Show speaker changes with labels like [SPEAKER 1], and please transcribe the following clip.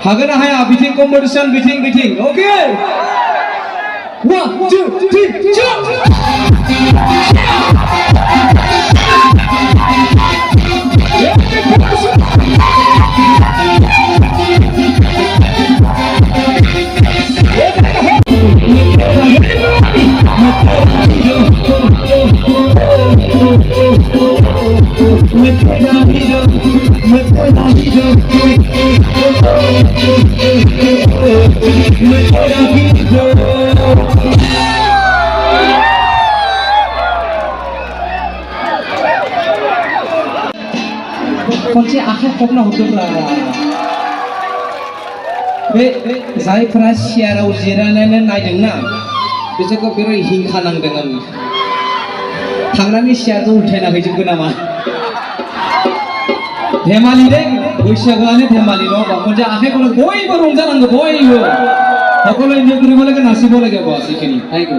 [SPEAKER 1] हागोन ना हाया बिथिं कम्पिटिशन बिथिं ओके 1 2 3 jump खनसे आखाइ खबना हरदोंब्रा बे जायफोरा सियाराव जिरायनानै नायदोंना बिसोरखौ बिराद हिंखा नांदों आं थांनानै सियारखौ उल्थायना हैजोबगोन नामा धेमालि रे बैसागोआनो धेमालि नङा होमबा खनसे आखाइखौनो बयबो रंजानांगौ बयबो সকলো এনজয় কৰিব লাগে নাচিব লাগে বস এইখিনি থ্যাংক ইউ